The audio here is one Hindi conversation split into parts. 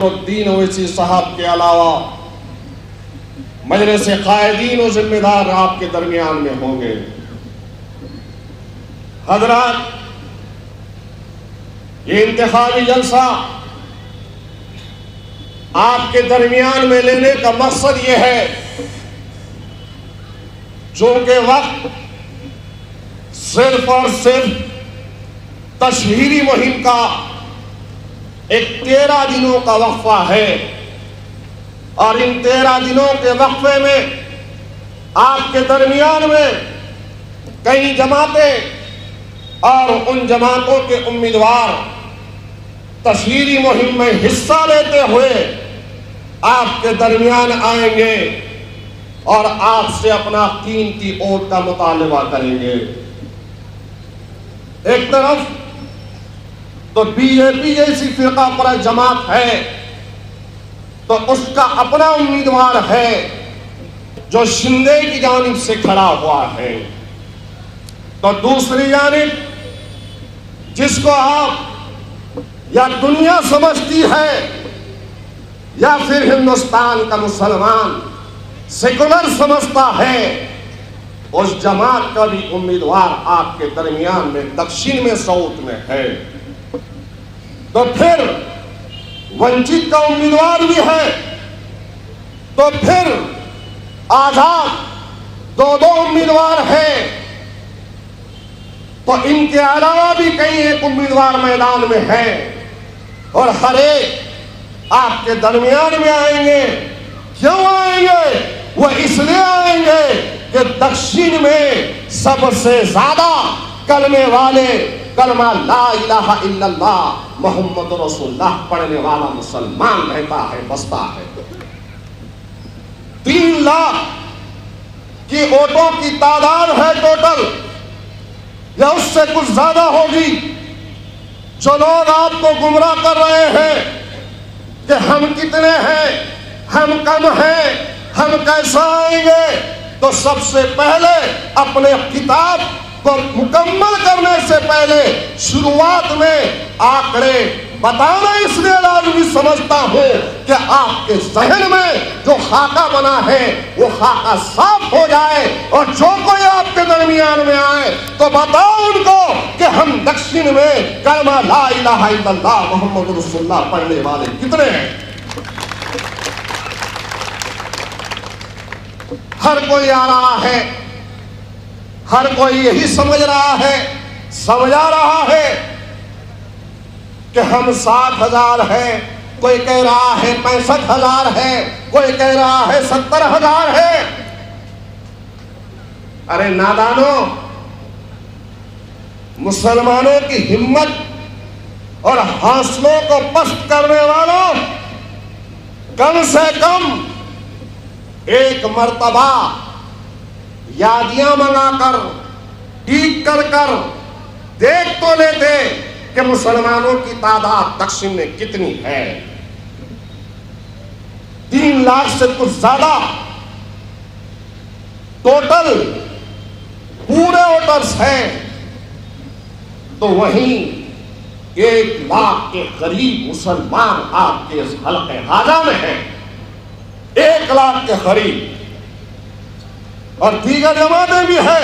उद्दीन ओवैसी साहब के अलावा मजलिस कायदीन और जिम्मेदार आपके दरमियान में होंगे। हजरात, ये इंतखाबी जलसा आपके दरमियान में लेने का मकसद ये है, चूंकि वक्त सिर्फ और सिर्फ तशहीरी मुहिम का एक 13 दिनों का वक्फा है और इन 13 दिनों के वक्फे में आपके दरमियान में कई जमातें और उन जमातों के उम्मीदवार तशहीरी मुहिम में हिस्सा लेते हुए आपके दरमियान आएंगे और आपसे अपना कीमती वोट का मुतालबा करेंगे। एक तरफ तो बीजेपी जैसी फिरका परस्त जमात है, तो उसका अपना उम्मीदवार है जो शिंदे की जानिब से खड़ा हुआ है। तो दूसरी जानिब जिसको आप या दुनिया समझती है या फिर हिंदुस्तान का मुसलमान सेकुलर समझता है, उस जमात का भी उम्मीदवार आपके दरमियान में दक्षिण में साउथ में है। तो फिर वंचित का उम्मीदवार भी है, तो फिर आजाद दो उम्मीदवार हैं, तो इनके अलावा भी कई एक उम्मीदवार मैदान में है और हर एक आपके दरमियान में आएंगे। क्यों आएंगे? वो इसलिए आएंगे कि दक्षिण में सबसे ज्यादा कलमे वाले कलमा ला इलाहा इल्लल्लाह मोहम्मद रसूलुल्लाह पढ़ने वाला मुसलमान रहता है, बसता है। 3 लाख की वोटों की तादाद है टोटल, या उससे कुछ ज्यादा होगी। जो लोग आपको गुमराह कर रहे हैं कि हम कितने हैं, हम कम हैं, हम कैसा आएंगे, तो सबसे पहले अपने किताब को मुकम्मल करने से पहले शुरुआत में आंकड़े बताना इसलिए लाजमी समझता हूं कि आपके जहन में जो खाका बना है वो खाका साफ हो जाए, और जो कोई आपके दरमियान में आए तो बताओ उनको कि हम दक्षिण में कलमा ला इलाहा इल्लल्लाह मोहम्मद रसूलुल्लाह पढ़ने वाले कितने हैं। हर कोई आ रहा है, हर कोई यही समझ रहा है, समझा रहा है कि हम 7,000 है, कोई कह रहा है 65,000 है, कोई कह रहा है 70,000 है। अरे नादानो, मुसलमानों की हिम्मत और हौसलों को पस्त करने वालों, कम से कम एक मर्तबा यादियां मंगाकर ठीक कर देख तो लेते कि मुसलमानों की तादाद दक्षिण में कितनी है। 3 लाख से कुछ ज्यादा टोटल पूरे वोटर्स हैं, तो वहीं 1 लाख के करीब मुसलमान आपके इस हल्के हाजा में हैं, 1 लाख के करीब, और दीगर जमातें भी है।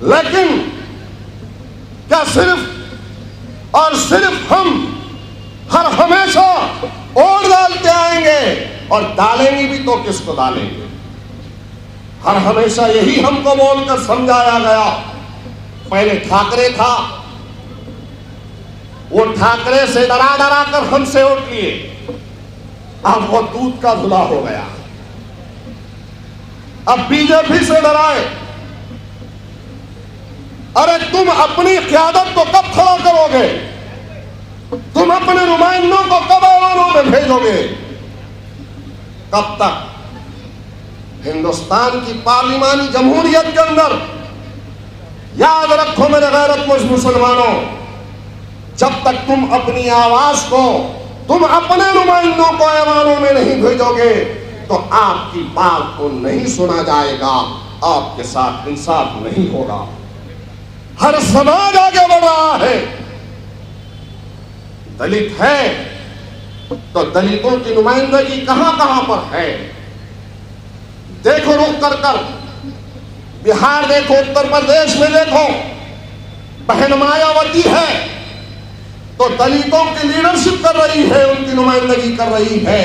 लेकिन क्या सिर्फ और सिर्फ हम हर हमेशा वोट डालते आएंगे, और डालेंगे भी तो किसको डालेंगे? हर हमेशा यही हमको बोलकर समझाया गया। पहले ठाकरे था, वो ठाकरे से डरा कर हमसे वोट लिए, अब वो दूध का धुला हो गया। अब बीजेपी से डराए। अरे तुम अपनी क़यादत को कब खड़ा करोगे? तुम अपने नुमाइंदों को कब ऐवानों में भेजोगे? कब तक? हिंदुस्तान की पार्लिमानी जमहूरियत के अंदर याद रखो मेरे गैरतमंद मुसलमानों, जब तक तुम अपनी आवाज को, तुम अपने नुमाइंदों को ऐवानों में नहीं भेजोगे तो आपकी बात को नहीं सुना जाएगा, आपके साथ इंसाफ नहीं होगा। हर समाज आगे बढ़ रहा है, दलित है तो दलितों की नुमाइंदगी कहां कहां पर है? देखो रुक कर कर बिहार देखो, उत्तर प्रदेश में देखो, बहन मायावती है तो दलितों की लीडरशिप कर रही है, उनकी नुमाइंदगी कर रही है,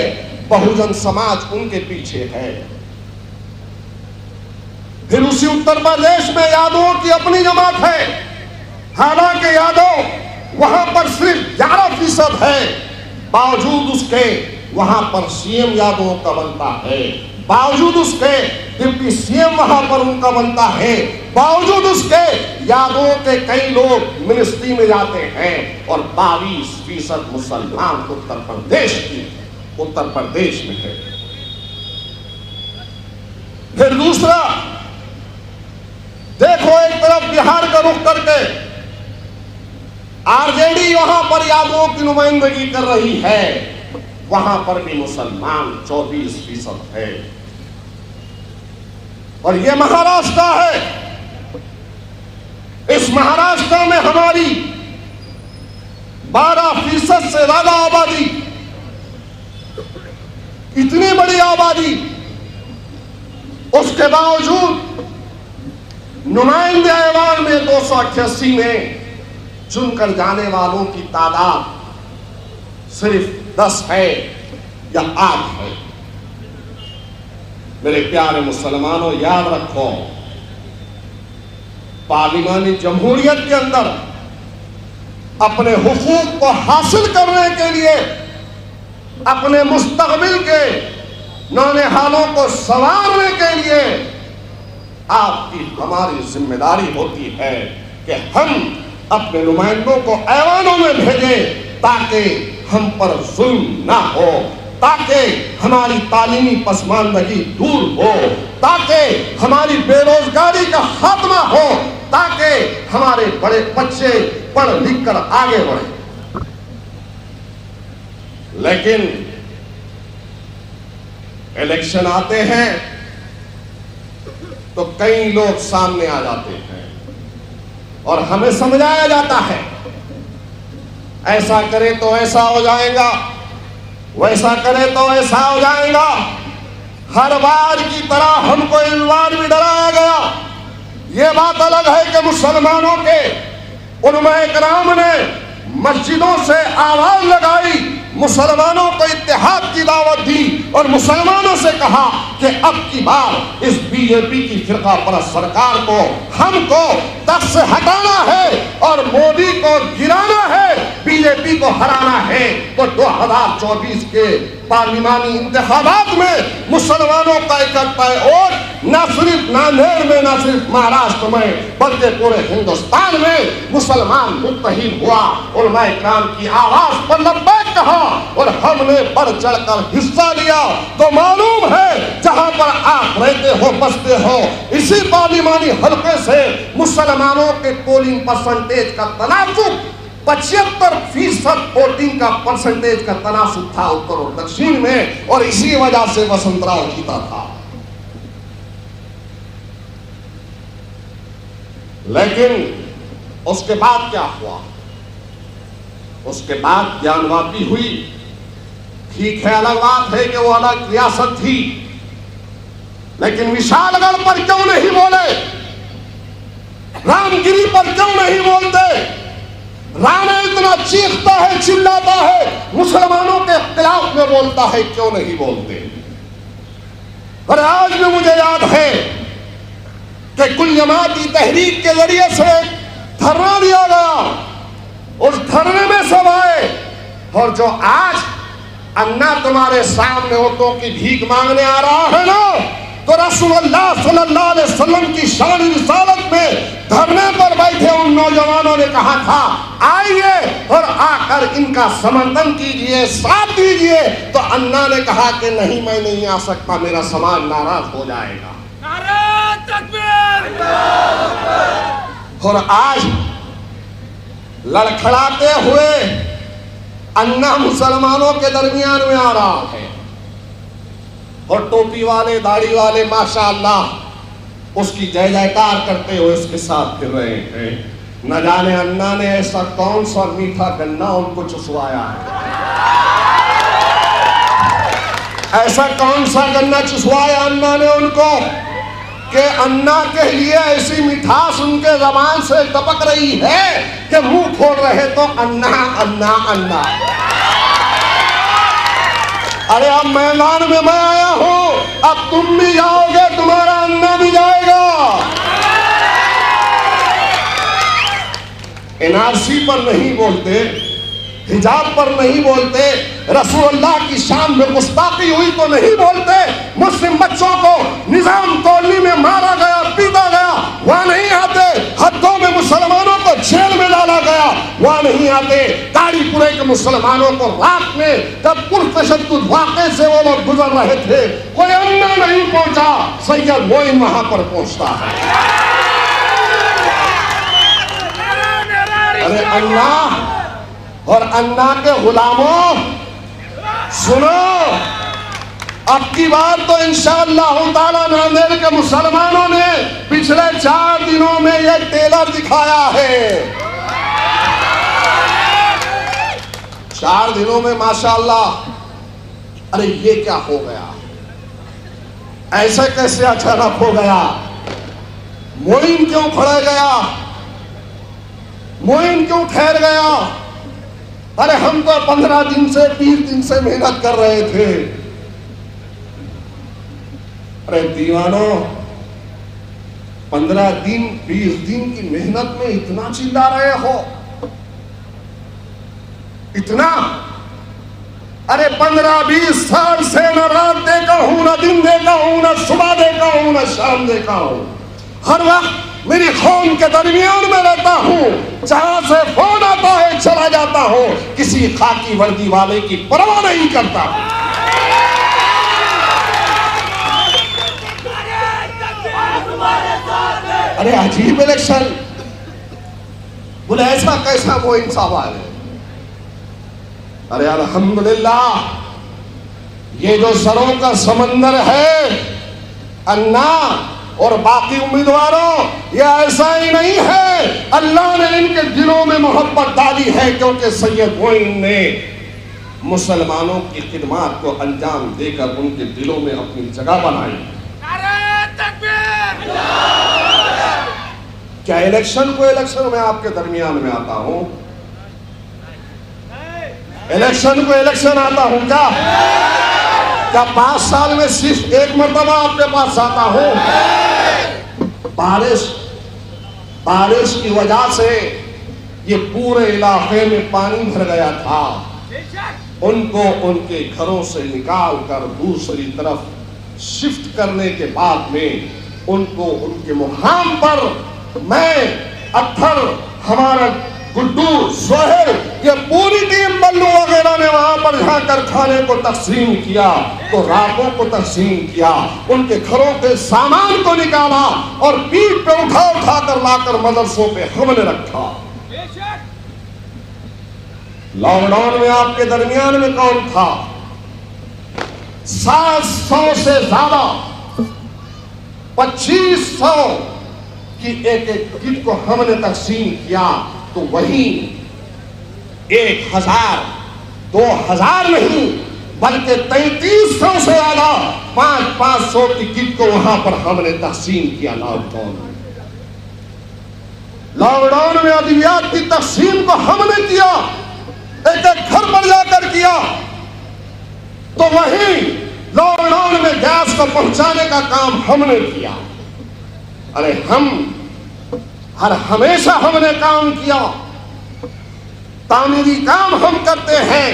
बहुजन समाज उनके पीछे है। फिर उसी उत्तर प्रदेश में यादवों की अपनी जमात है, हालांकि यादव वहां पर सिर्फ 11% है, बावजूद उसके वहां पर सीएम यादवों का बनता है, बावजूद उसके डिप्टी सीएम वहां पर उनका बनता है, बावजूद उसके यादवों के कई लोग मिनिस्ट्री में जाते हैं और 22% मुसलमान उत्तर प्रदेश में है। फिर दूसरा देखो, एक तरफ बिहार का रुख करके आरजेडी वहां पर यादवों की नुमाइंदगी कर रही है, वहां पर भी मुसलमान 24% है। और यह महाराष्ट्र है, इस महाराष्ट्र में हमारी 12% से ज्यादा आबादी, इतनी बड़ी आबादी, उसके बावजूद नुमाइंदे ऐवान में 288 में चुनकर जाने वालों की तादाद सिर्फ 10 है या 8 है। मेरे प्यारे मुसलमानों, याद रखो, पार्लिमानी जमहूरियत के अंदर अपने हुकूक को हासिल करने के लिए, अपने मुस्तकबिल के नौने हालों को संवारने के लिए आपकी हमारी जिम्मेदारी होती है कि हम अपने नुमाइंदों को ऐवानों में भेजें ताकि हम पर जुल्म ना हो, ताकि हमारी तालीमी पसमानदगी दूर हो, ताकि हमारी बेरोजगारी का खात्मा हो, ताकि हमारे बड़े बच्चे पढ़ लिख कर आगे बढ़े। लेकिन इलेक्शन आते हैं तो कई लोग सामने आ जाते हैं और हमें समझाया जाता है, ऐसा करे तो ऐसा हो जाएगा, वैसा करे तो ऐसा हो जाएगा। हर बार की तरह हमको इस बार भी डराया गया। ये बात अलग है कि मुसलमानों के उलमा इकराम ने मस्जिदों से आवाज लगाई, मुसलमानों को इत्तेहाद की दावत दी और मुसलमानों से कहा कि अब की बार इस बीजेपी की फिरका परस्त सरकार को हमको तख्त से हटाना है और मोदी को गिराना है, बीजेपी को हराना है। तो 2024 के पार्लिमानी इंतखाबात में मुसलमानों का इकट्ठा वोट न सिर्फ नांदेड़ में, न सिर्फ महाराष्ट्र में, बल्कि पूरे हिंदुस्तान में मुसलमान मुत्तहिद हुआ। उलमा इकराम की आवाज पर लब्बैक कहा और हमने बढ़ चढ़कर हिस्सा लिया। तो मालूम है जहां पर आप रहते हो, बसते हो, इसी पार्लिमानी हल्के से मुसलमानों के पोलिंग परसेंटेज का तनासुब 75% वोटिंग का परसेंटेज का तनासुब था उत्तर और दक्षिण में, और इसी वजह से वसंतराव जीता था। लेकिन उसके बाद क्या हुआ? उसके बाद ज्ञानवापी हुई। ठीक है, अलग बात है कि वो अलग रियासत थी, लेकिन विशालगढ़ पर क्यों नहीं बोले? रामगिरी पर क्यों नहीं बोलते? राणा इतना चीखता है, चिल्लाता है, मुसलमानों के खिलाफ में बोलता है, क्यों नहीं बोलते? और आज भी मुझे याद है कि कुल जमाती तहरीक के जरिए से धरना दिया गया, उस धरने में सब आए, और जो आज अन्ना तुम्हारे सामने औरतों की भीख मांगने आ रहा है ना, तो रसूलुल्लाह सल्लल्लाहु अलैहि वसल्लम की शान रिसालत में धरने पर बैठे उन नौजवानों ने कहा था, आइए और आकर इनका समर्थन कीजिए, साथ दीजिए। तो अन्ना ने कहा कि नहीं, मैं नहीं आ सकता, मेरा समाज नाराज हो जाएगा। नारे तकबीर! और आज लड़खड़ाते हुए अन्ना मुसलमानों के दरमियान में आ रहा है, और टोपी वाले, दाढ़ी वाले माशाअल्लाह उसकी जय जयकार करते हुए उसके साथ फिर रहे हैं। न जाने अन्ना ने ऐसा कौन सा मीठा गन्ना उनको चुसवाया है, ऐसा कौन सा गन्ना चुसवाया अन्ना ने उनको कि अन्ना के लिए ऐसी मिठास उनके जबान से टपक रही है कि मुंह खोल रहे तो अन्ना अन्ना अन्ना। अरे अब मैदान में मैं आया हूं, अब तुम भी जाओगे, तुम्हारा अन्ना भी जाएगा। एनआरसी पर नहीं बोलते, हिजाब पर नहीं बोलते, रसूलुल्लाह की शान में गुस्ताखी हुई तो नहीं बोलते, मुस्लिम बच्चों को निजाम कॉलोनी में मारा गया, पीटा गया, वहां नहीं आते, हदों में मुसलमानों को जेल में डाला गया, वहां नहीं आते, गाड़ीपुरे के मुसलमानों को रात में जब पुरतशद्दुद वाक़े से वो लोग गुजर रहे थे, कोई अन्ना नहीं पहुंचा, सैयद मोइन वहां पर पहुंचता है। अरे अल्लाह और अन्ना के गुलामों सुनो, अब की बार तो इंशाअल्लाह ताला नांदेड़ के मुसलमानों ने पिछले 4 दिनों में यह टेलर दिखाया है। 4 दिनों में माशाअल्लाह। अरे ये क्या हो गया, ऐसे कैसे अचानक हो गया? मोइन क्यों खड़ा गया, मोइन क्यों ठहर गया? अरे हम तो 15 दिन से 20 दिन से मेहनत कर रहे थे। अरे दीवानों, 15 दिन 20 दिन की मेहनत में इतना चिल्ला रहे हो, इतना? अरे 15-20 साल से न रात देखा हूं, न दिन देखा हूं, न सुबह देखा हूं, न शाम देखा हूं, हर वक्त मेरी कौम के दरमियान में रहता हूं, जहां से फोन आता है चला जाता हूं, किसी खाकी वर्दी वाले की परवाह नहीं करता। अरे अजीब इलेक्शन, बोले ऐसा कैसा वो इंसाफ है? अरे अल्हम्दुलिल्लाह, ये जो सरों का समंदर है अन्ना और बाकी उम्मीदवारों, ये ऐसा ही नहीं है, अल्लाह ने इनके दिलों में मोहब्बत डाली है, क्योंकि सैयद मोइन ने मुसलमानों की खिदमत को अंजाम देकर उनके दिलों में अपनी जगह बनाई। क्या इलेक्शन को इलेक्शन में आपके दरमियान में आता हूं? इलेक्शन को इलेक्शन आता हूं क्या? क्या 5 साल में सिर्फ एक मरतबा आपके पास आता हूं? बारिश की वजह से ये पूरे इलाके में पानी भर गया था, उनको उनके घरों से निकाल कर दूसरी तरफ शिफ्ट करने के बाद में उनको उनके मुकाम पर मैं, अत्थर, हमारा गुड्डू, सोहेल, ये पूरी टीम बल्लू वगैरह ने वहां पर जाकर खाने को तकसीम किया, तो रातों को तकसीम किया, उनके घरों के सामान को निकाला और पीठ पे उठा उठा कर लाकर मदरसों पे हमने रखा। लॉकडाउन में आपके दरमियान में कौन था? 700 से ज्यादा, 2500 की एक किट को हमने तकसीम किया, तो वही 1000, 2000 नहीं बल्कि 3300 से ज्यादा 500 की किट को वहां पर हमने तकसीम किया। लॉकडाउन में अद्वियात की तकसीम को हमने किया, एक एक घर पर जाकर किया, तो वही लॉकडाउन में गैस को पहुंचाने का काम हमने किया। अरे हमेशा हमने काम किया, तामीरी काम हम करते हैं,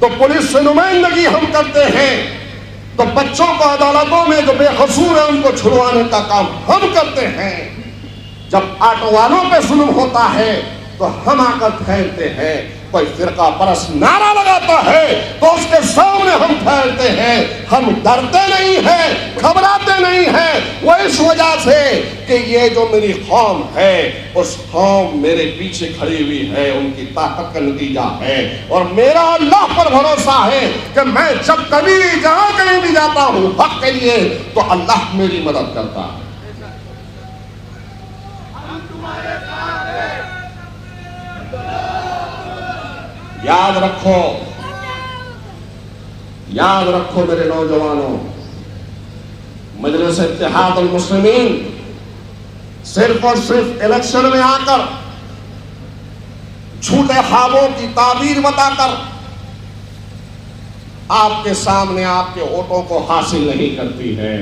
तो पुलिस से नुमाइंदगी हम करते हैं, तो बच्चों को अदालतों में जो बेकसूर है उनको छुड़वाने का काम हम करते हैं। जब ऑटो वालों पे जुल्म होता है तो हम आकर ठहरते हैं, कोई फिरका परस्त नारा लगाता है तो उसके सामने हम ठहरते हैं, हम डरते नहीं हैं, घबराते नहीं हैं। वो इस वजह से कि ये जो मेरी कौम है, उस कौम मेरे पीछे खड़ी हुई है, उनकी ताकत का नतीजा है, और मेरा अल्लाह पर भरोसा है कि मैं जब कभी जहां कहीं भी जाता हूं हक के लिए, तो अल्लाह मेरी मदद करता है। याद रखो मेरे नौजवानों, मजलिस इत्तेहादुल मुस्लिमीन सिर्फ और सिर्फ इलेक्शन में आकर झूठे ख्वाबों की ताबीर बताकर आपके सामने आपके वोटों को हासिल नहीं करती है।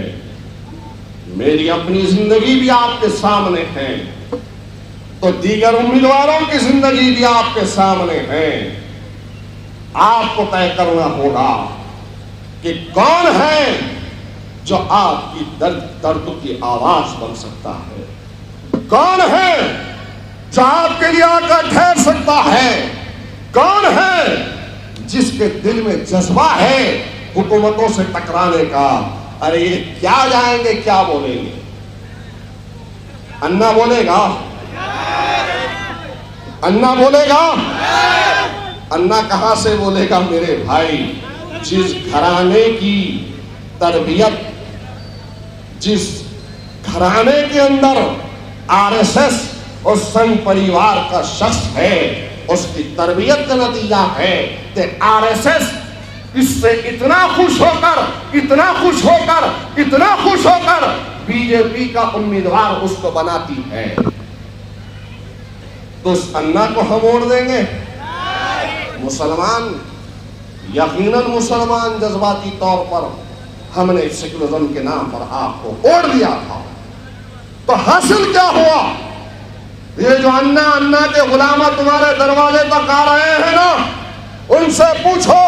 मेरी अपनी जिंदगी भी आपके सामने है, तो दीगर उम्मीदवारों की जिंदगी भी आपके सामने है। आपको तय करना होगा कि कौन है जो आपकी दर्द की आवाज बन सकता है, कौन है जो आपके लिए आकर ठहर सकता है, कौन है जिसके दिल में जज्बा है हुकूमतों से टकराने का। अरे ये क्या जाएंगे, क्या बोलेंगे? अन्ना बोलेगा, अन्ना बोलेगा, अन्ना कहां से बोलेगा मेरे भाई? जिस घराने की तरबियत, जिस घराने के अंदर आरएसएस और संघ परिवार का शख्स है, उसकी तरबियत का नतीजा है कि आरएसएस इससे इतना खुश होकर, इतना खुश होकर, इतना खुश होकर बीजेपी का उम्मीदवार उसको बनाती है। तो उस अन्ना को हम वोट देंगे? मुसलमान, यकीनन मुसलमान जज्बाती तौर पर हमने सेकुलरिज्म के नाम पर आपको वोट दिया था, तो हासिल क्या हुआ? ये जो अन्ना अन्ना के गुलाम तुम्हारे दरवाजे तक आ रहे हैं ना, उनसे पूछो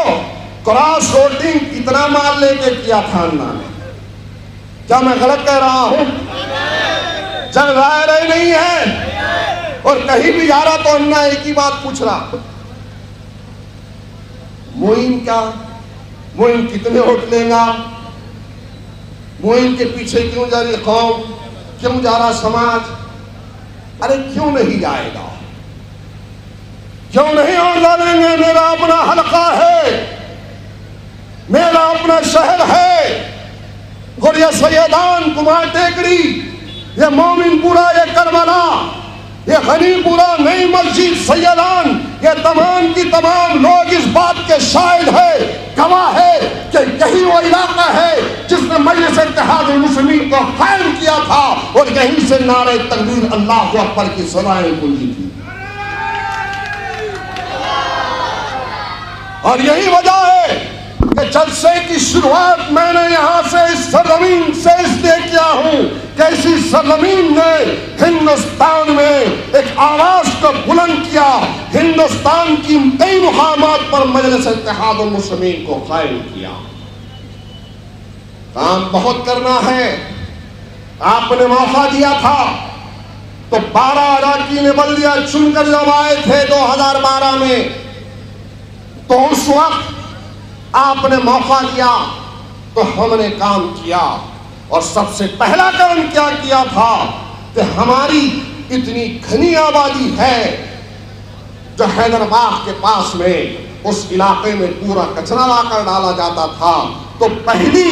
क्रॉस वोटिंग कितना मार लेके किया था अन्ना ने। क्या मैं गलत कह रहा हूं? जग जाहिर नहीं है, और कहीं भी जा रहा तो अन्ना एक ही बात पूछ रहा, मोइन क्या, मोइन कितने वोट लेगा, मोइन के पीछे क्यों जा रही कौम, क्यों जा रहा समाज? अरे क्यों नहीं जाएगा, क्यों नहीं वोट डालेंगे? मेरा अपना हलका है, मेरा अपना शहर है, और ये सैयदान, कुमार टेकरी, ये मोमिनपुरा, ये करबला, ये गनीपुरा, नई मस्जिद, सैयदान, ये तमाम की तमाम लोग इस बात के शाहिद है, गवाह है कि यही वो इलाका है जिसने मजलिस इत्तेहादुल मुस्लिमीन को कायम किया था, और यहीं से नारे तकबीर अल्लाहु अकबर की सदाएं गूंजी थी। और यही वजह है कि जलसे की शुरुआत मैंने यहां से इस सरजमीन से इसलिए किया हूं कि इसी सरजमीन ने हिंदुस्तान में एक आवाज को बुलंद किया, हिंदुस्तान की कई मुकामात पर मजलिस इत्तेहादुल मुस्लिमीन को कायम किया। काम बहुत करना है, आपने मौका दिया था तो 12 अराकीन बल्दिया चुनकर जब आए थे 2012 में, तो उस वक्त आपने मौका दिया तो हमने काम किया। और सबसे पहला काम क्या किया था कि हमारी इतनी घनी आबादी है जो हैदराबाद के पास में उस इलाके में पूरा कचरा लाकर डाला जाता था, तो पहली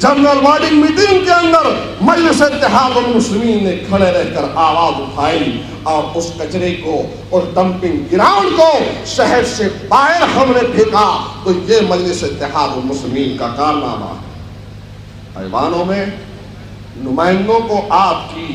जनरल बॉडी मीटिंग के अंदर मजलिस इत्तेहादुल मुस्लिमीन ने खड़े रहकर आवाज उठाई और उस कचरे को, उस डंपिंग ग्राउंड को शहर से बाहर हमने फेंका। तो ये मजलिस इत्तेहादुल मुस्लिमीन का कारनामा है। ऐवानों में नुमाइंदों को आपकी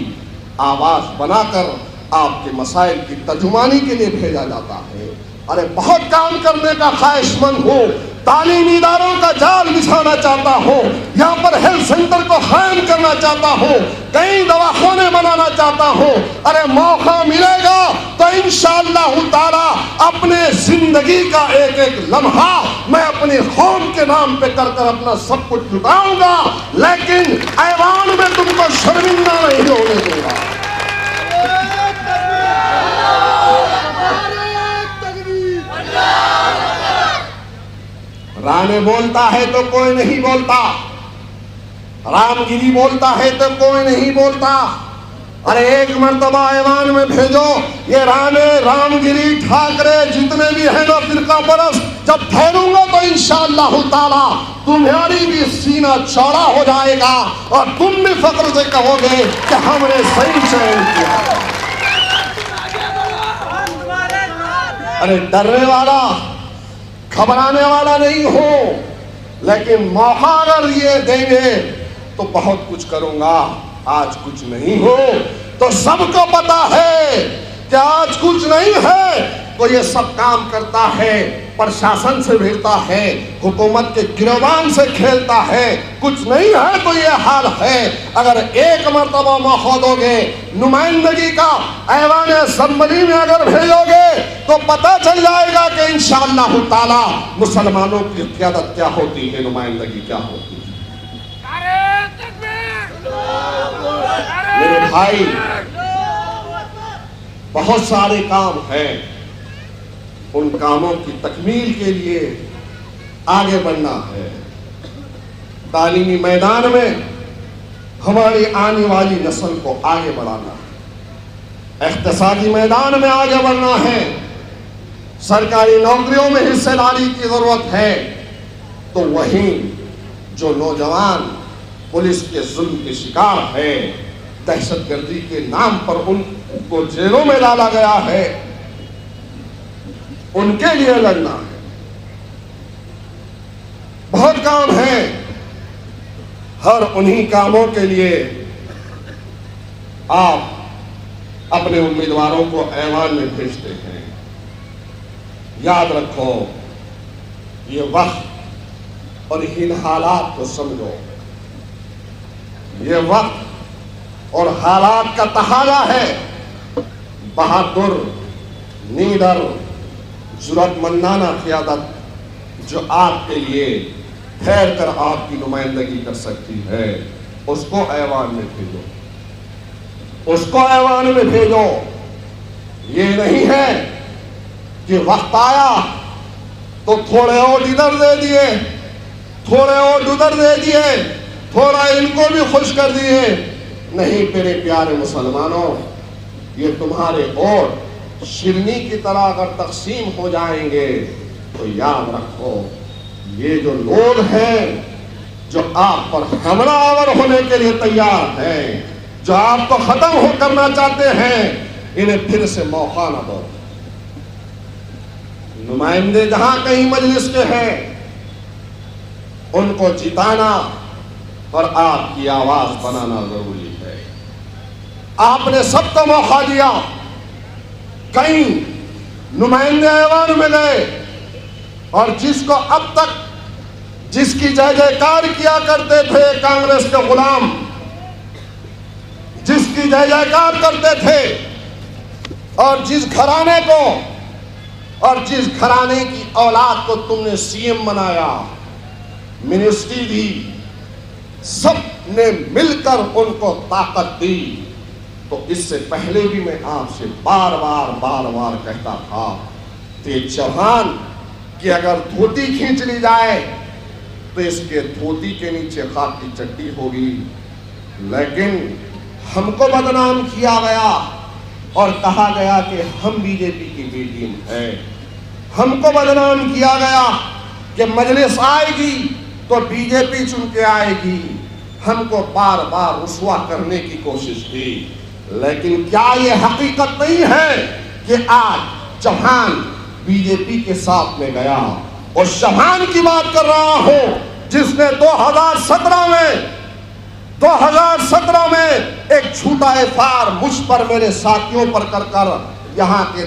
आवाज बनाकर आपके मसाइल की तर्जुमानी के लिए भेजा जाता है। अरे बहुत काम करने का ख्वाहिशमंद हो, तालीमी इदारों का जाल बिछाना चाहता हो, यहाँ पर हेल्थ सेंटर को कायम करना चाहता हो, कई दवाखाने बनाना चाहता हो, अरे मौका मिलेगा तो इंशाअल्लाह ताला अपने जिंदगी का एक एक लम्हा मैं अपने कौम के नाम पे कर कर अपना सब कुछ लुटाऊंगा, लेकिन ऐवान में तुमको शर्मिंदा नहीं होने दूंगा। राणे बोलता है तो कोई नहीं बोलता, रामगिरी बोलता है तो कोई नहीं बोलता। अरे एक मर्तबा ऐवान में भेजो, ये राणे, रामगिरी, ठाकरे जितने भी हैं ना फिरका परस्त, जब ठहरूंगा तो इंशाअल्लाह ताला तुम्हारी भी सीना चौड़ा हो जाएगा और तुम भी फख्र से कहोगे कि हमने सही चयन किया। अरे डरने वाला घबराने वाला नहीं हूं, लेकिन मौका अगर ये देंगे तो बहुत कुछ करूंगा। आज कुछ नहीं हो तो सबको पता है कि आज कुछ नहीं है तो ये सब काम करता है, प्रशासन से भिड़ता है, हुकूमत के गिरबान से खेलता है। कुछ नहीं है तो ये हाल है। अगर एक मर्तबा मौका दोगे, नुमाइंदगी का ऐवान असम्बली में अगर भेजोगे तो पता चल जाएगा कि इंशाअल्लाह ताला मुसलमानों की क़यादत क्या होती है, नुमाइंदगी क्या होती है। मेरे भाई, बहुत सारे काम हैं, उन कामों की तकमील के लिए आगे बढ़ना है। तालीमी मैदान में हमारी आने वाली नस्ल को आगे बढ़ाना है, इक़्तिसादी मैदान में आगे बढ़ना है, सरकारी नौकरियों में हिस्सेदारी की जरूरत है। तो वहीं जो नौजवान पुलिस के जुल्म के शिकार है, दहशतगर्दी के नाम पर उनको जेलों में डाला गया है, उनके लिए लड़ना है। बहुत काम है, हर उन्हीं कामों के लिए आप अपने उम्मीदवारों को ऐवान में भेजते हैं। याद रखो, ये वक्त और इन हालात को समझो। ये वक्त और हालात का तकाज़ा है बहादुर, नीडर, जुर्रतमंदाना क़यादत जो आपके लिए ठहर कर आपकी नुमाइंदगी कर सकती है। उसको ऐवान में भेजो, उसको ऐवान में भेजो। ये नहीं है कि वक्त आया तो थोड़े और इधर दे दिए, थोड़े और उधर दे दिए, थोड़ा इनको भी खुश कर दिए। नहीं मेरे प्यारे मुसलमानों, ये तुम्हारे और शिरनी की तरह अगर तकसीम हो जाएंगे तो याद रखो, ये जो लोग हैं जो आप पर हमलावर होने के लिए तैयार हैं, जो आपको खत्म करना चाहते हैं, इन्हें फिर से मौका न दो। नुमाइंदे जहां कहीं मजलिस के हैं, उनको जिताना और आपकी आवाज बनाना जरूरी है। आपने सबको मौका दिया, कई नुमाइंदे ऐवान में गए और जिसको अब तक जिसकी जय जयकार किया करते थे कांग्रेस के गुलाम, जिसकी जय जयकार करते थे, और जिस घराने को और जिस घराने की औलाद को तुमने सीएम बनाया, मिनिस्ट्री दी, सब ने मिलकर उनको ताकत दी। तो इससे पहले भी मैं आपसे बार बार कहता था कि चौहान की अगर धोती खींच ली जाए तो इसके धोती के नीचे खाक की चट्टी होगी। लेकिन हमको बदनाम किया गया और कहा गया कि हम बीजेपी की बी टीम है। हमको बदनाम किया गया कि मजलिस आएगी तो बीजेपी चुन के आएगी। हमको बार बार रुसवा करने की कोशिश की, लेकिन क्या ये हकीकत नहीं है कि आज चौहान बीजेपी के साथ में गया? और चौहान की बात कर रहा हूं जिसने 2017 में एक झूठा एफआईआर मुझ पर, मेरे साथियों पर कर यहाँ के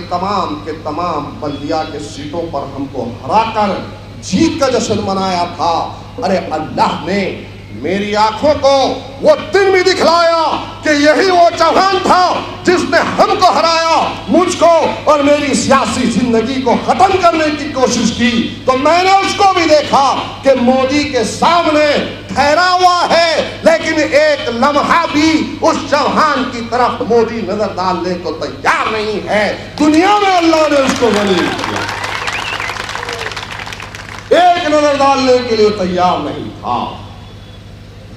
तमाम बल्दिया के सीटों पर हमको हराकर जीत का जश्न मनाया था। अरे अल्लाह ने मेरी आंखों को वो दिन भी दिखलाया कि यही वो चौहान था जिसने हमको हराया, मुझको और मेरी सियासी जिंदगी को खत्म करने की कोशिश की। तो मैंने उसको भी देखा कि मोदी के सामने ठहरा हुआ है, लेकिन एक लम्हा भी उस चौहान की तरफ मोदी नजर डालने को तैयार नहीं है। दुनिया में अल्लाह ने उसको वली किया, एक नजर डालने के लिए तैयार नहीं था।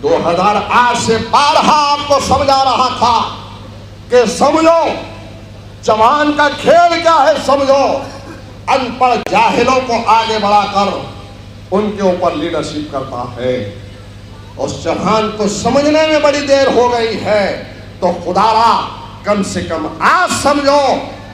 2008 से 12 आपको समझा रहा था कि समझो जवान का खेल क्या है, समझो अनपढ़ जाहिलों को आगे बढ़ाकर उनके ऊपर लीडरशिप करता है। उस चौहान को समझने में बड़ी देर हो गई है, तो खुदारा कम से कम आज समझो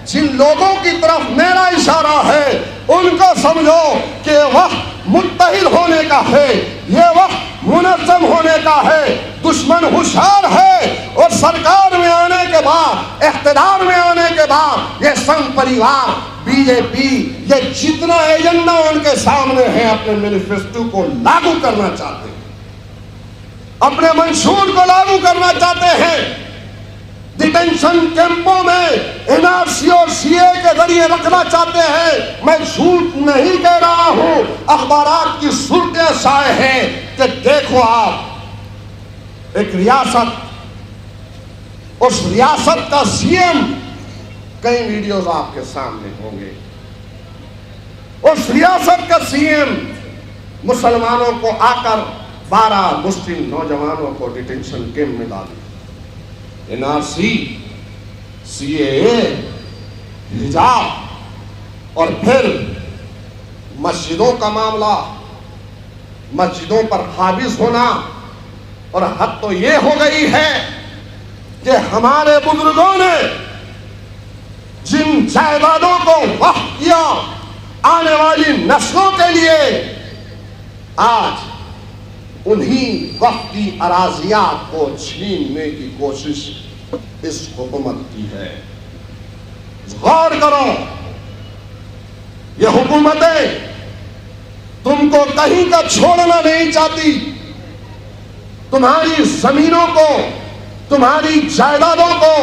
जिन लोगों की तरफ मेरा इशारा है उनको समझो कि वक्त मुत्तहिद होने का है, ये वक्त मुनज़्ज़म होने का है। दुश्मन होशियार है और सरकार में आने के बाद, इख्तिदार में आने के बाद ये संघ परिवार बीजेपी, ये जितना एजेंडा उनके सामने है अपने मैनिफेस्टो को लागू करना चाहते हैं, अपने मंशूर को लागू करना चाहते हैं। डिटेंशन कैंपों में एनआरसी और सीए के जरिए रखना चाहते हैं। मैं झूठ नहीं कह रहा हूं, अखबारात की सूरतें शाये हैं कि देखो आप एक रियासत, उस रियासत का सीएम, कई वीडियोस आपके सामने होंगे, उस रियासत का सीएम मुसलमानों को आकर 12 मुस्लिम नौजवानों को डिटेंशन कैंप में डाली। एनआरसी, सीएए, हिजाब और फिर मस्जिदों का मामला, मस्जिदों पर हाविज होना। और हद तो ये हो गई है कि हमारे बुजुर्गों ने जिन जायदादों को वक्फ किया आने वाली नस्लों के लिए, आज उन्हीं वक्त की अराजियात को छीनने की कोशिश इस हुकूमत की है। गौर करो, ये हुकूमतें तुमको कहीं का छोड़ना नहीं चाहती। तुम्हारी जमीनों को, तुम्हारी जायदादों को,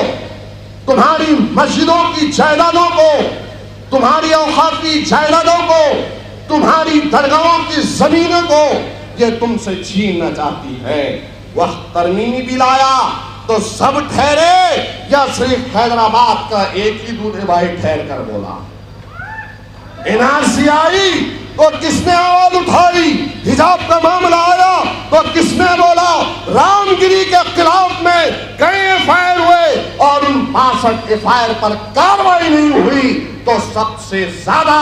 तुम्हारी मस्जिदों की जायदादों को, तुम्हारी औकात की जायदादों को, तुम्हारी दरगाहों की जमीनों को ये तुमसे छीनना चाहती है। वक्त तरमीमी भी लाया तो सब ठहरे या सिर्फ हैदराबाद का एक ही दूल्हे भाई ठहर कर बोला? एनआरसी आई तो किसने आवाज उठाई? हिजाब का मामला आया तो किसने बोला? रामगिरी के खिलाफ में कई एफआईआर हुए और उन 62 एफआईआर पर कार्रवाई नहीं हुई, तो सबसे ज्यादा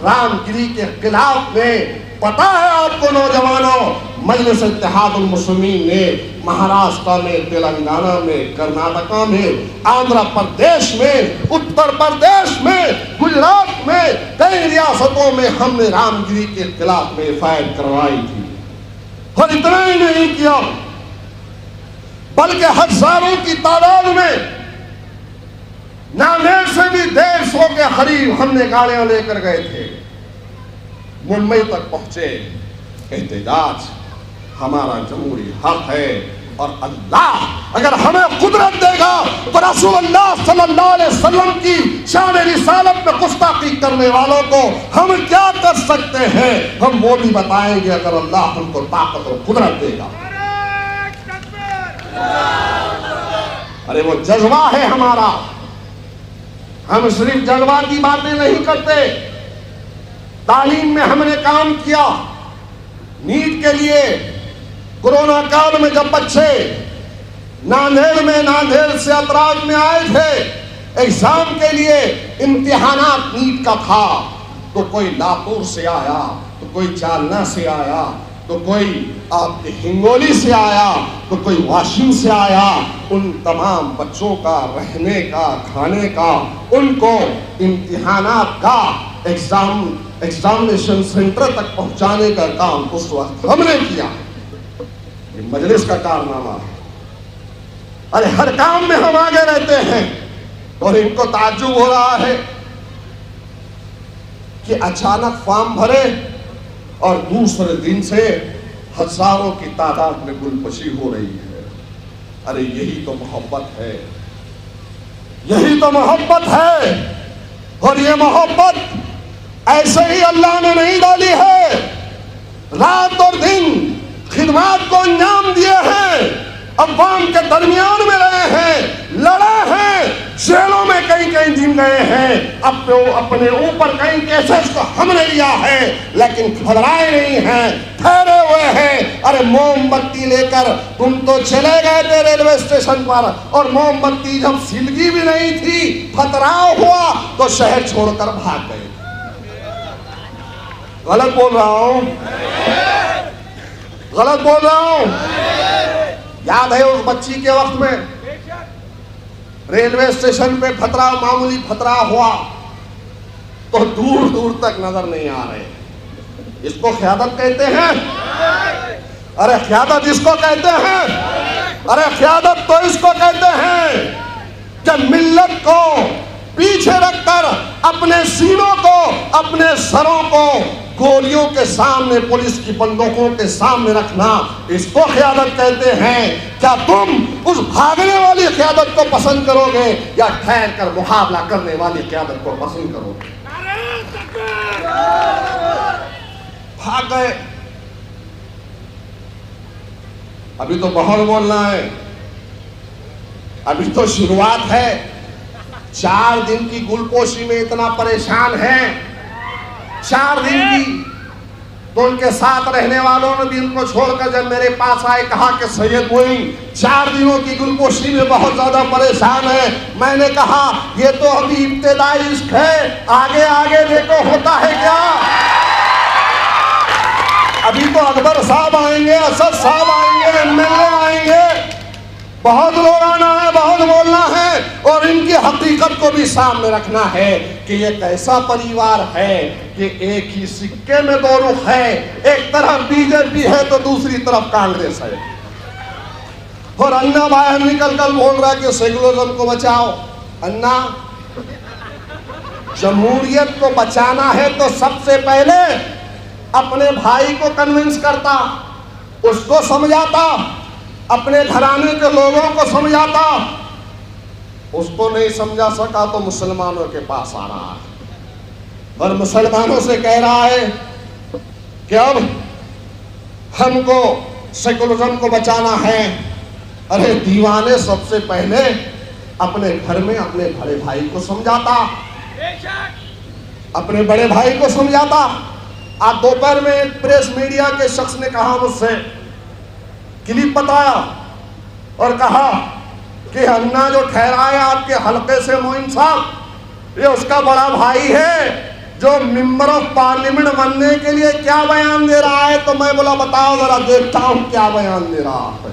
रामगिरी के खिलाफ में पता है आपको नौजवानों, मजलिस इत्तेहादुल मुस्लिमीन ने महाराष्ट्र में, तेलंगाना में, कर्नाटका में, आंध्र प्रदेश में, उत्तर प्रदेश में, गुजरात में, कई रियासतों में हमने रामगिरी के खिलाफ में एफआईआर करवाई थी। और इतना ही नहीं किया, बल्कि हजारों की तादाद में, नांदेड़ से भी 150 के करीब हमने गाड़ियां लेकर गए थे, मुंबई तक पहुंचे। एहतजाज हमारा जमहूरी हक है और अल्लाह अगर हमें कुदरत देगा तो रसूलुल्लाह सल्लल्लाहु अलैहि वसल्लम की शान रिसालत में गुस्ताखी करने वालों को हम क्या कर सकते हैं, हम वो भी बताएंगे अगर अल्लाह हमको ताकत और कुदरत देगा। अरे वो जज्बा है हमारा, हम सिर्फ जज्बा की बातें नहीं करते। तालीम में हमने काम किया, नीट के लिए कोरोना काल में जब बच्चे नांदेड़ से अतराज में आए थे एग्जाम के लिए, इम्तिहानात नीट का था, तो कोई लातूर से आया, तो कोई जालना से आया, तो कोई आपके हिंगोली से आया, तो कोई वाशिम से आया। उन तमाम बच्चों का रहने का, खाने का, उनको इम्तिहानात का एग्जामिनेशन सेंटर तक पहुंचाने का काम उस वक्त हमने किया। ये मजलिस का कारनामा है। अरे हर काम में हम आगे रहते हैं और इनको ताज्जुब हो रहा है कि अचानक फॉर्म भरे और दूसरे दिन से हजारों की तादाद में गुलपशी हो रही है। अरे यही तो मोहब्बत है, यही तो मोहब्बत है। और ये मोहब्बत ऐसे ही अल्लाह ने नहीं डाली है, रात और दिन खिदमत को अंजाम दिए हैं, अवाम के दरमियान में रहे हैं, लड़े हैं, जेलों में कई कई दिन गए हैं, अपने ऊपर कई केसेस को हमने लिया है, लेकिन घबराए नहीं हैं, ठहरे हुए हैं। अरे मोमबत्ती लेकर तुम तो चले गए थे रेलवे स्टेशन पर, और मोमबत्ती जब सिलगी भी नहीं थी, खतराव हुआ तो शहर छोड़कर भाग गए। गलत बोल रहा हूं? गलत बोल रहा हूं? याद है उस बच्ची के वक्त में रेलवे स्टेशन पे खतरा, मामूली खतरा हुआ तो दूर दूर तक नजर नहीं आ रहे। इसको क़यादत कहते हैं? अरे क़यादत इसको कहते हैं। अरे क़यादत तो इसको कहते हैं कि मिल्लत को पीछे रखकर अपने सीनों को, अपने सरों को गोलियों के सामने, पुलिस की बंदूकों के सामने रखना, इसको क़यादत कहते हैं। क्या तुम उस भागने वाली क़यादत को पसंद करोगे या ठहर कर मुकाबला करने वाली क़यादत को पसंद करोगे? भाग गए। अभी तो बहुत बोलना है, अभी तो शुरुआत है। 4 दिन की गुलपोशी में इतना परेशान है, 4 दिन की। तो उनके साथ रहने वालों ने भी उनको छोड़कर जब मेरे पास आए, कहा कि सैयद मोइन 4 दिनों की गुलपोशी में बहुत ज्यादा परेशान है। मैंने कहा ये तो अभी इब्तिदाई इश्क है, आगे आगे देखो होता है क्या। अभी तो अकबर साहब आएंगे, असद साहब आएंगे, एमएलए आएंगे, बहुत लोग आना है, बहुत बोलना है और इनकी हकीकत को भी सामने रखना है कि ये कैसा परिवार है कि एक ही सिक्के में 2 रुख है। एक तरफ बीजेपी है तो दूसरी तरफ कांग्रेस है। और अन्ना बाहर निकल कर बोल रहा है कि सेकुलरिज्म को बचाओ। अन्ना, जमहूरियत को बचाना है तो सबसे पहले अपने भाई को कन्विंस करता, उसको समझाता, अपने घराने के लोगों को समझाता। उसको नहीं समझा सका तो मुसलमानों के पास आ रहा है और मुसलमानों से कह रहा है कि अब हमको सेकुलरिज्म को बचाना है। अरे दीवाने सबसे पहले अपने घर में अपने बड़े भाई को समझाता, अपने बड़े भाई को समझाता। आज दोपहर में एक प्रेस मीडिया के शख्स ने कहा, मुझसे क्लिप बताया और कहा कि अन्ना जो ठहराए आपके हल्के से मोइन साहब, ये उसका बड़ा भाई है जो मेंबर ऑफ पार्लियामेंट बनने के लिए क्या बयान दे रहा है। तो मैं बोला बताओ जरा, देखता हूं क्या बयान दे रहा है।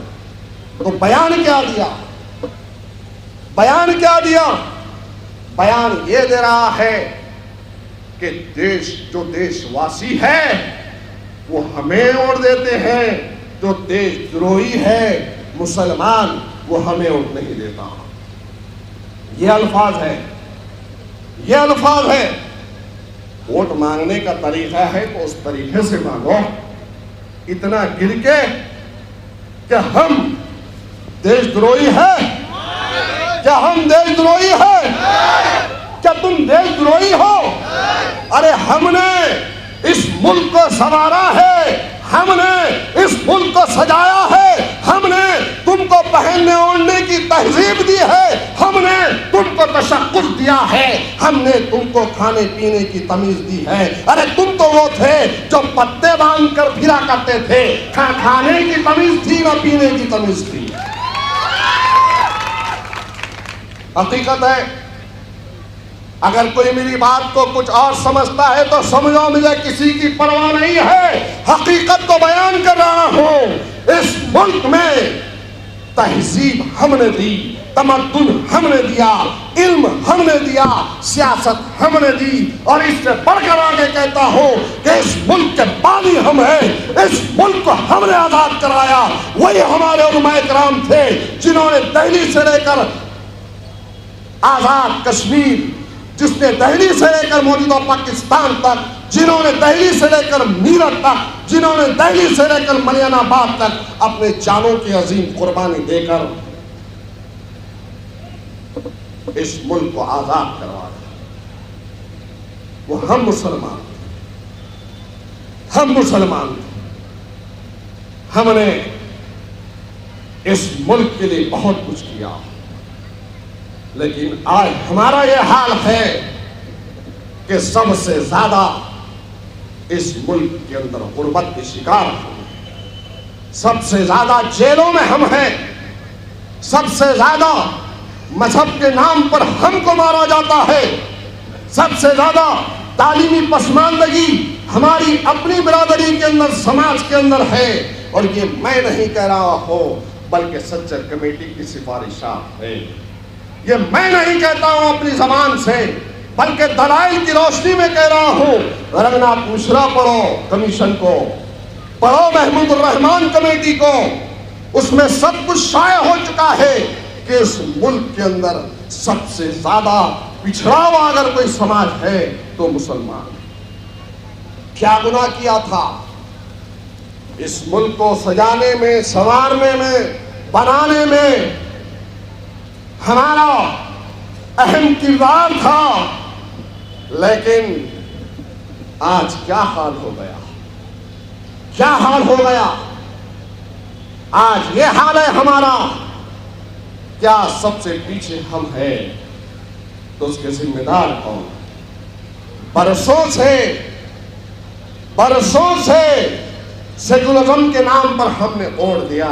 तो बयान क्या दिया? बयान क्या दिया? बयान ये दे रहा है कि देश, जो देशवासी है वो हमें वोट देते हैं, जो देशद्रोही है मुसलमान वो हमें वोट नहीं देता। ये अल्फाज है, ये अल्फाज है। वोट मांगने का तरीका है तो उस तरीके से मांगो, इतना गिर के क्या हम देशद्रोही है? क्या हम देशद्रोही है? क्या तुम देशद्रोही हो? अरे हमने इस मुल्क को संवारा है, हमने इस मुल्क को सजाया है, हमने तुमको पहनने ओढ़ने की तहजीब दी है, हमने तुमको तशक्कुर दिया है, हमने तुमको खाने पीने की तमीज दी है। अरे तुम तो वो थे जो पत्ते बांध कर फिरा करते थे, खाने की तमीज थी ना पीने की तमीज थी। हकीकत है। अगर कोई मेरी बात को कुछ और समझता है तो समझो मुझे किसी की परवाह नहीं है, हकीकत को बयान कर रहा हूं। इस मुल्क में तहजीब हमने दी, तमद्दुन हमने दिया, इल्म हमने दिया, सियासत हमने दी और इससे बढ़कर आगे कहता हूं कि इस मुल्क के बानी हम हैं, इस मुल्क को हमने आजाद कराया। वही हमारे उलमाए किराम थे जिन्होंने दिल्ली से लेकर आजाद कश्मीर, जिसने दिल्ली से लेकर मौजूदा पाकिस्तान तक, जिन्होंने दिल्ली से लेकर मीरठ तक, जिन्होंने दिल्ली से लेकर मलियानाबाद तक अपने जानों की अजीम कुर्बानी देकर इस मुल्क को आजाद करवा दिया, वो हम मुसलमान थे, हम मुसलमान थे। हमने इस मुल्क के लिए बहुत कुछ किया, लेकिन आज हमारा यह हाल है कि सबसे ज्यादा इस मुल्क के अंदर गुर्बत के शिकार हम हैं, सबसे ज्यादा जेलों में हम हैं, सबसे ज्यादा मजहब के नाम पर हमको मारा जाता है, सबसे ज्यादा तालीमी पसमानदगी हमारी अपनी बिरादरी के अंदर, समाज के अंदर है। और ये मैं नहीं कह रहा हूं बल्कि सच्चर कमेटी की सिफारिशात है। ये मैं नहीं कहता हूं अपनी जबान से, बल्कि दलाइल की रोशनी में कह रहा हूं। रंगनाथ मिश्रा पढ़ो कमीशन को, पढ़ो महमूद रहमान कमेटी को, उसमें सब कुछ शाया हो चुका है कि इस मुल्क के अंदर सबसे ज्यादा पिछड़ा हुआ अगर कोई समाज है तो मुसलमान। क्या गुनाह किया था? इस मुल्क को सजाने में, संवारने में, बनाने में हमारा अहम किरदार था, लेकिन आज क्या हाल हो गया, क्या हाल हो गया। आज ये हाल है हमारा। क्या सबसे पीछे हम हैं तो उसके जिम्मेदार कौन? बरसों से सेकुलरिज्म के नाम पर हमने ओढ़ दिया।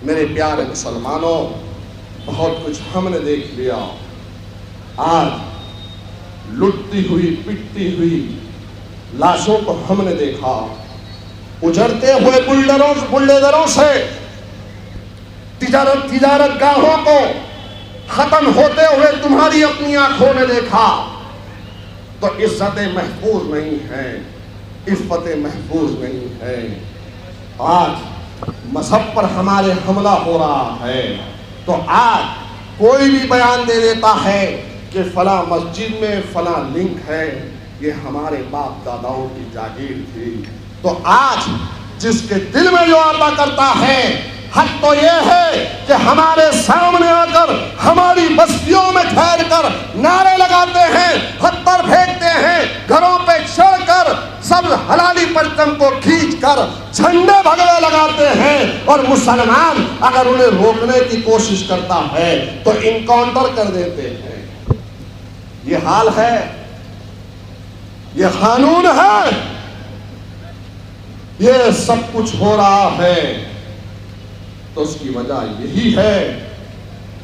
मेरे प्यारे मुसलमानों, बहुत कुछ हमने देख लिया। आज लुटती हुई, पिटती हुई लाशों को हमने देखा, उजड़ते हुए बुलडोजरों से तिजारत गाहों को खत्म होते हुए तुम्हारी अपनी आंखों ने देखा। तो इज्जतें महफूज नहीं है, इफ्फतें महफूज नहीं है। आज मजहब पर हमारे हमला हो रहा है तो आज कोई भी बयान दे देता है कि फला मस्जिद में फला लिंक है, ये हमारे बाप दादाओं की जागीर थी। तो आज जिसके दिल में जो आता करता है, हक तो यह है कि हमारे सामने आकर हमारी बस्तियों में ठहर कर नारे लगाते हैं, पत्थर फेंकते हैं, घरों पे चढ़कर सब हलाली परचम को खींचकर झंडे भगवे लगाते हैं, और मुसलमान अगर उन्हें रोकने की कोशिश करता है तो इनकाउंटर कर देते हैं। ये हाल है, ये कानून है, ये सब कुछ हो रहा है। तो उसकी वजह यही है,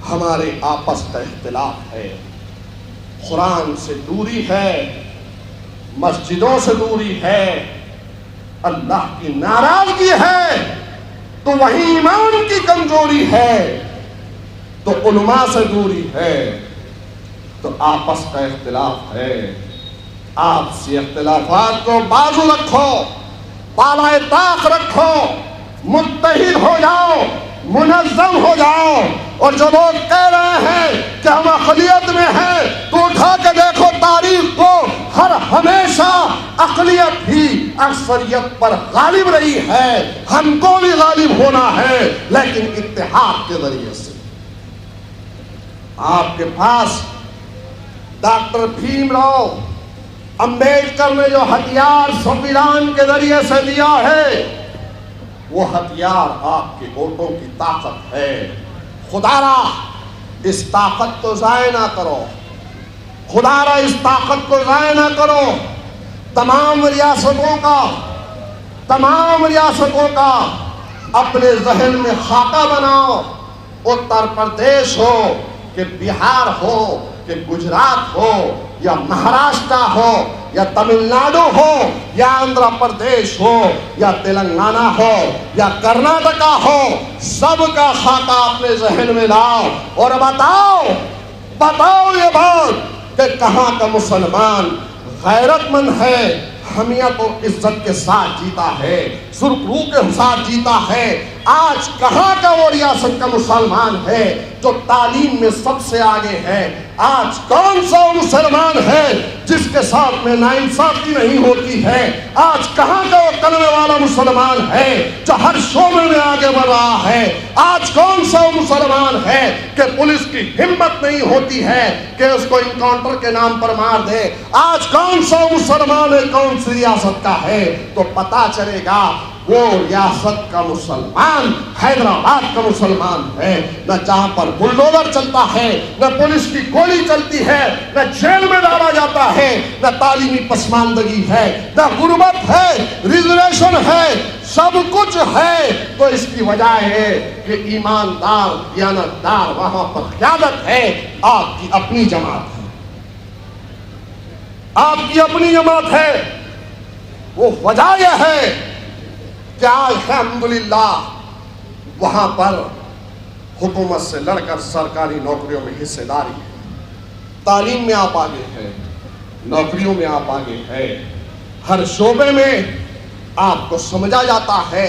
हमारे आपस का इख्तिलाफ है, कुरान से दूरी है, मस्जिदों से दूरी है, अल्लाह की नाराजगी है, तो वही ईमान की कमजोरी है, तो उलमा से दूरी है, तो आपस का इख्तिलाफ है। आपसी इख्तिलाफात को बाजू रखो, पालाए ताक रखो, मुत्तहिद हो जाओ, मुनज़्ज़म हो जाओ। और जो लोग कह रहे हैं कि हम अक़लियत में हैं, तो उठा के देखो तारीख को, हर हमेशा अक़लियत ही अक्सरियत पर गालिब रही है। हमको भी गालिब होना है, लेकिन इत्तेहाद के जरिए से। आपके पास डॉक्टर भीमराव अंबेडकर ने जो हथियार संविधान के जरिए से दिया है, वो हथियार आपके वोटों की ताकत है। खुदारा इस ताकत को जाया ना करो, खुदारा इस ताकत को जाया ना करो। तमाम रियासतों का अपने जहन में खाका बनाओ। उत्तर प्रदेश हो कि बिहार हो कि गुजरात हो या महाराष्ट्र हो या तमिलनाडु हो या आंध्र प्रदेश हो या तेलंगाना हो या कर्नाटका हो, सबका खाका अपने जहन में लाओ और बताओ ये बात कि कहाँ का मुसलमान गैरतमंद है, हमियत और इज्जत के साथ जीता है, सुरखरू के साथ जीता है। आज कहाँ का वो रियासत का मुसलमान है जो तालीम में सबसे आगे है? आज कौन सा मुसलमान है जिसके साथ में नाइंसाफी नहीं होती है? आज कहाँ का वो कलमे वाला मुसलमान है जो हर शोबे में आगे बढ़ रहा है? आज कौन सा मुसलमान है कि पुलिस की हिम्मत नहीं होती है कि उसको इनकाउंटर के नाम पर मार दे? आज कौन सा मुसलमान है, कौन सी रियासत का है? तो पता चलेगा वो रियासत का मुसलमान हैदराबाद का मुसलमान है, न जहां पर बुलडोजर चलता है, न पुलिस की गोली चलती है, न जेल में डाला जाता है, न तालीमी पसमानदगी है, न गुर्बत है, रिजर्वेशन है, सब कुछ है। तो इसकी वजह है कि ईमानदार, दियानतदार वहां पर क़यादत है। आपकी अपनी जमात है, आपकी अपनी जमात है। वो वजह यह है कि अल्हम्दुलिल्लाह वहां पर हुकूमत से लड़कर सरकारी नौकरियों में हिस्सेदारी है, तालीम में आप आगे हैं, नौकरियों में आप आगे हैं, हर शोबे में आपको समझा जाता है,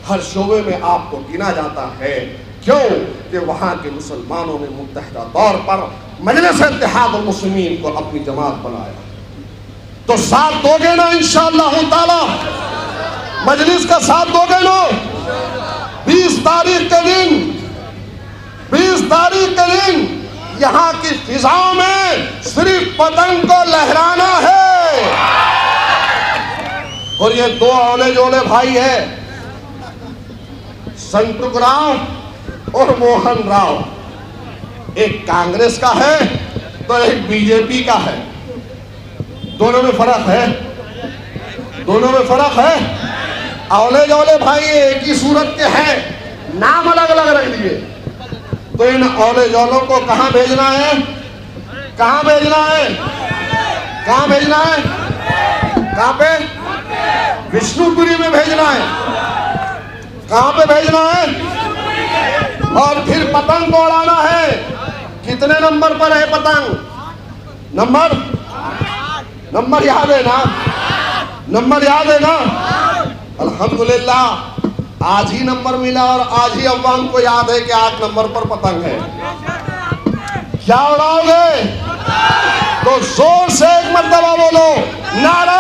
हर शोबे में आपको गिना जाता है। क्यों कि वहां के मुसलमानों ने मुत्तहिदा तौर पर मजलिस इत्तेहादुल मुस्लिमीन को अपनी जमात बनाया। तो साथ दोगे ना इंशाअल्लाह ताला? मजलिस का साथ दोगे ना? 20 तारीख के दिन, 20 तारीख के दिन यहाँ की फिजाओं में सिर्फ पतंग को लहराना है। और ये दो औले जोले भाई है, संतुक राव और मोहन राव, एक कांग्रेस का है तो एक बीजेपी का है। दोनों में फर्क है, दोनों में फर्क है। औले जौले भाई एक ही सूरत के हैं, नाम अलग अलग रख दिए। तो इन औले जौलों को कहां भेजना है? कहां भेजना है? कहां भेजना है? कहां पे? विष्णुपुरी में भेजना है। कहां पे भेजना है? और फिर पतंग को उड़ाना है। कितने नंबर पर है पतंग? नंबर याद है ना? नंबर याद है ना? अल्हम्दुलिल्लाह आज ही नंबर मिला और आज ही अवाम को याद है कि 8 नंबर पर पतंग है। क्या उड़ाओगे? तो जोर से एक मर्तबा बोलो, नारे